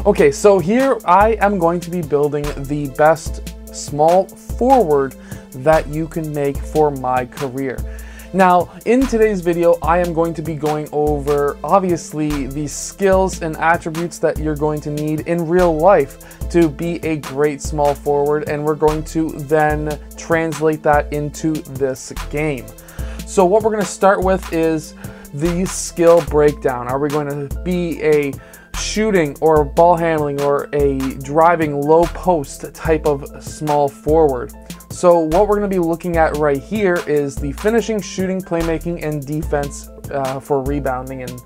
Okay, so here I am going to be building the best small forward that you can make for my career. Now, in today's video, I am going to be going over, obviously, the skills and attributes that you're going to need in real life to be a great small forward, and we're going to then translate that into this game. So what we're going to start with is the skill breakdown. Are we going to be a shooting or ball handling or a driving low post type of small forward? So what we're going to be looking at right here is the finishing, shooting, playmaking, and defense for rebounding. And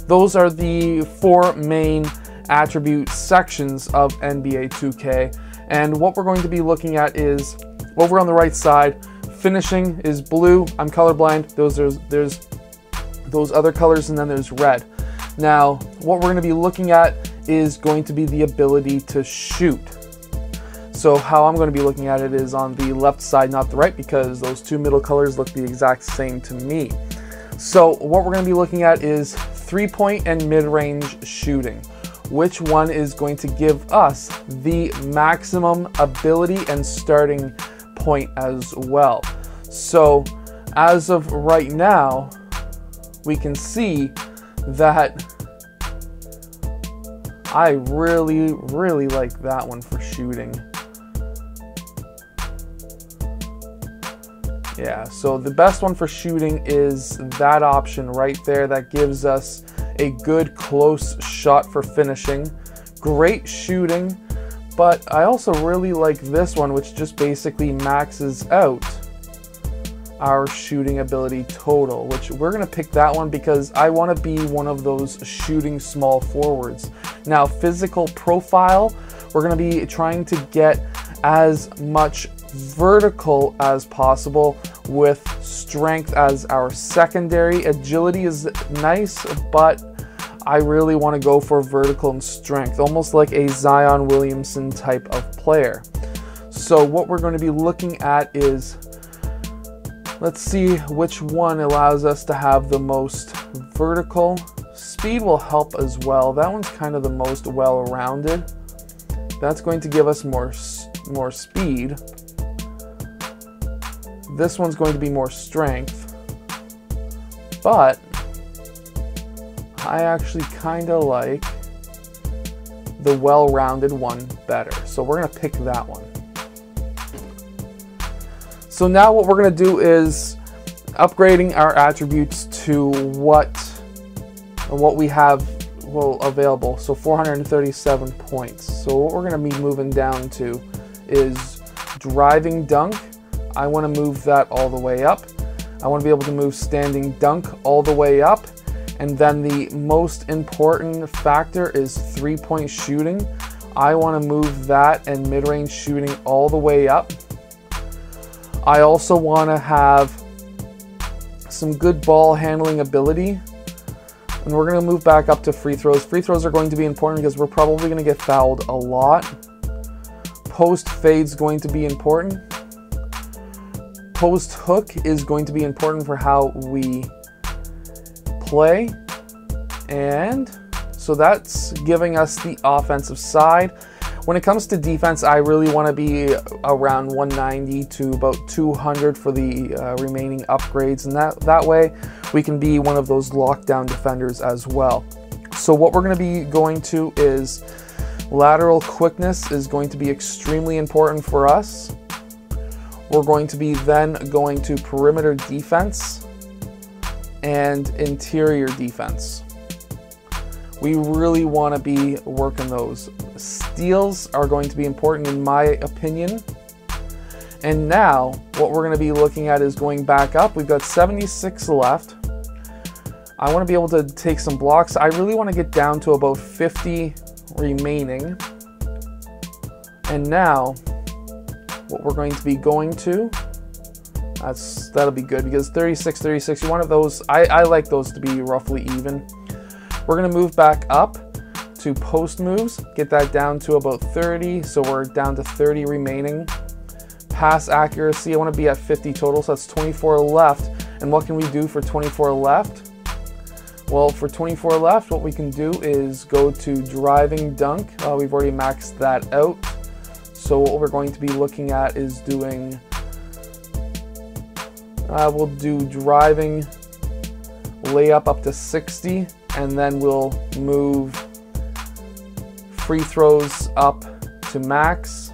those are the four main attribute sections of NBA 2K. And what we're going to be looking at is, over on the right side, finishing is blue. I'm colorblind. There's those other colors, and then there's red. Now, what we're going to be looking at is going to be the ability to shoot. So how I'm going to be looking at it is on the left side, not the right, because those two middle colors look the exact same to me. So what we're going to be looking at is 3-point and mid-range shooting. Which one is going to give us the maximum ability and starting point as well? So as of right now, we can see that I really like that one for shooting. Yeah, so the best one for shooting is that option right there. That gives us a good close shot for finishing. Great shooting, but I also really like this one, which just basically maxes out our shooting ability total, which we're going to pick that one because I want to be one of those shooting small forwards. Now, physical profile, we're going to be trying to get as much vertical as possible with strength as our secondary. Agility is nice, but I really want to go for vertical and strength, almost like a Zion Williamson type of player. So what we're going to be looking at is, let's see which one allows us to have the most vertical. Speed will help as well. That one's kind of the most well-rounded. That's going to give us more speed. This one's going to be more strength, but I actually kind of like the well-rounded one better. So we're going to pick that one. So now what we're going to do is upgrading our attributes to what we have available. So 437 points. So what we're going to be moving down to is driving dunk. I want to move that all the way up. I want to be able to move standing dunk all the way up. And then the most important factor is 3-point shooting. I want to move that and mid-range shooting all the way up. I also want to have some good ball handling ability. And we're going to move back up to free throws. Free throws are going to be important because we're probably going to get fouled a lot. Post fade's going to be important. Post hook is going to be important for how we play. And so that's giving us the offensive side. When it comes to defense, I really want to be around 190 to about 200 for the remaining upgrades. And that way we can be one of those lockdown defenders as well. So what we're going to be going to is lateral quickness is going to be extremely important for us. We're going to be then going to perimeter defense and interior defense. We really want to be working those. Steals are going to be important in my opinion. And now what we're going to be looking at is going back up. We've got 76 left. I want to be able to take some blocks. I really want to get down to about 50 remaining. And now what we're going to be going to, that'll be good because 36, 36, you want those, I like those to be roughly even. We're going to move back up to post moves, get that down to about 30, so we're down to 30 remaining. Pass accuracy, I want to be at 50 total, so that's 24 left. And what can we do for 24 left? Well, for 24 left, what we can do is go to driving dunk. We've already maxed that out. So what we're going to be looking at is doing, we'll do driving layup up to 60, and then we'll move free throws up to max,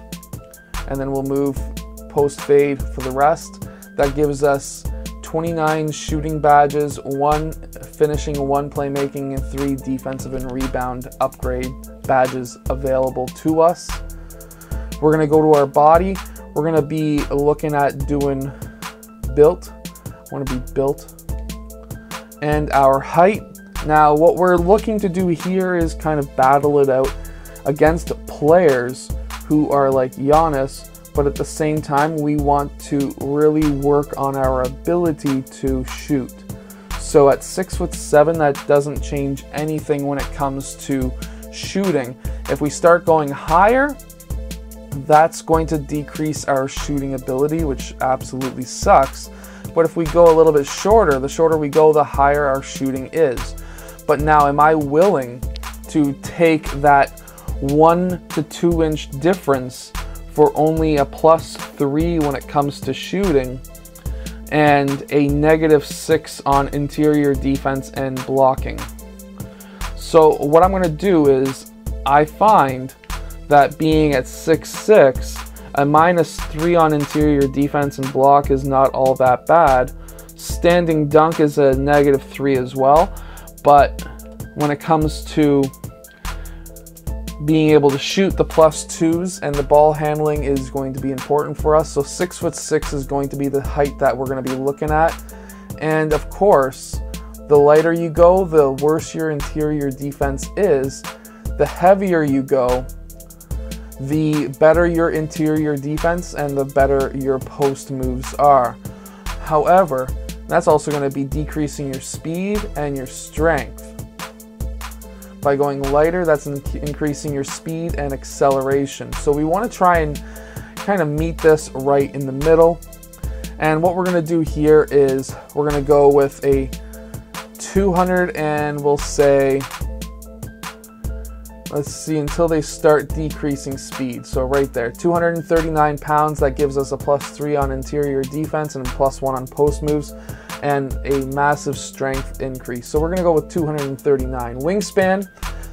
and then we'll move post fade for the rest. That gives us 29 shooting badges, 1 finishing, 1 playmaking, and 3 defensive and rebound upgrade badges available to us. We're gonna go to our body. We're gonna be looking at doing built. I wanna be built. And our height. Now what we're looking to do here is kind of battle it out against players who are like Giannis, but at the same time we want to really work on our ability to shoot. So at 6'7", that doesn't change anything when it comes to shooting. If we start going higher, that's going to decrease our shooting ability, which absolutely sucks. But if we go a little bit shorter, the shorter we go, the higher our shooting is. But now, am I willing to take that 1 to 2 inch difference for only a +3 when it comes to shooting, and a -6 on interior defense and blocking? So what I'm going to do is, I find that being at 6'6", a -3 on interior defense and block is not all that bad. Standing dunk is a -3 as well, but when it comes to being able to shoot, the +2s and the ball handling is going to be important for us. So 6'6" is going to be the height that we're going to be looking at. And of course, the lighter you go, the worse your interior defense is. The heavier you go, the better your interior defense and the better your post moves are. However, that's also going to be decreasing your speed and your strength. By going lighter, that's increasing your speed and acceleration. So we want to try and kind of meet this right in the middle. And what we're going to do here is we're going to go with a 200, and we'll say, let's see, until they start decreasing speed. So right there, 239 pounds, that gives us a +3 on interior defense and a +1 on post moves, and a massive strength increase. So we're gonna go with 239. Wingspan,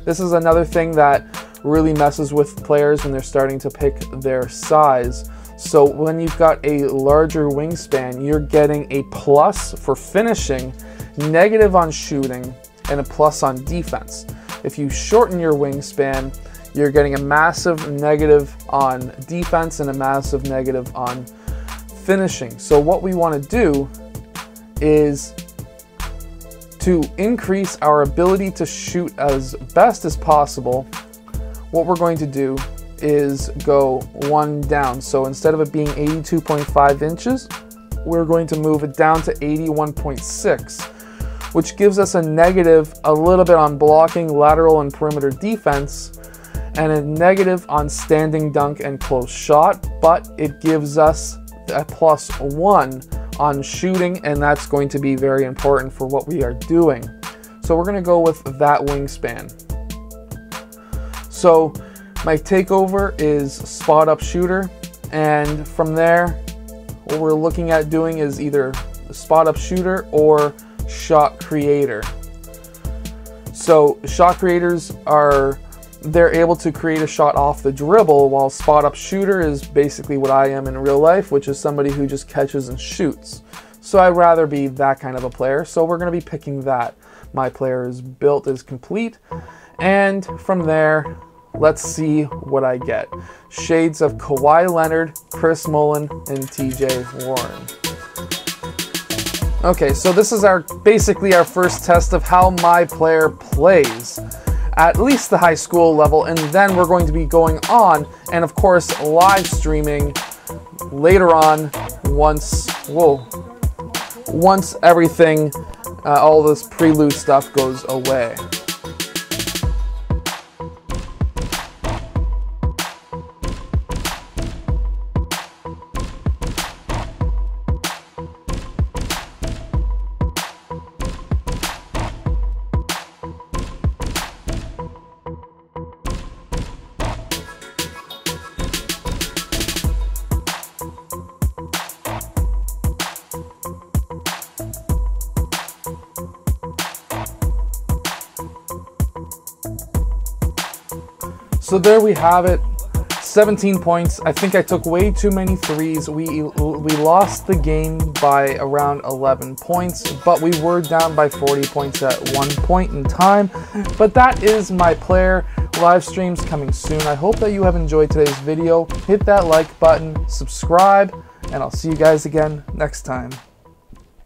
this is another thing that really messes with players when they're starting to pick their size. So when you've got a larger wingspan, you're getting a plus for finishing, negative on shooting, and a plus on defense. If you shorten your wingspan, you're getting a massive negative on defense and a massive negative on finishing. So what we want to do is to increase our ability to shoot as best as possible. What we're going to do is go 1 down. So instead of it being 82.5 inches, we're going to move it down to 81.6, which gives us a negative a little bit on blocking, lateral, and perimeter defense, and a negative on standing dunk and close shot, but it gives us a +1 on shooting, and that's going to be very important for what we are doing. So we're going to go with that wingspan. So my takeover is spot up shooter, and from there what we're looking at doing is either spot up shooter or shot creator. So shot creators they're able to create a shot off the dribble, while spot up shooter is basically what I am in real life, which is somebody who just catches and shoots. So I'd rather be that kind of a player, so we're going to be picking that. MyPlayer is built, is complete, and from there, let's see what I get. Shades of Kawhi Leonard, Chris Mullin, and TJ Warren. Okay, so this is basically our first test of how MyPlayer plays, at least the high school level, and then we're going to be going on and of course live streaming later on once everything, all this prelude stuff goes away. So there we have it. 17 points. I think I took way too many threes. We lost the game by around 11 points, but we were down by 40 points at one point in time. But that is MyPlayer. Live streams coming soon. I hope that you have enjoyed today's video. Hit that like button, subscribe, and I'll see you guys again next time.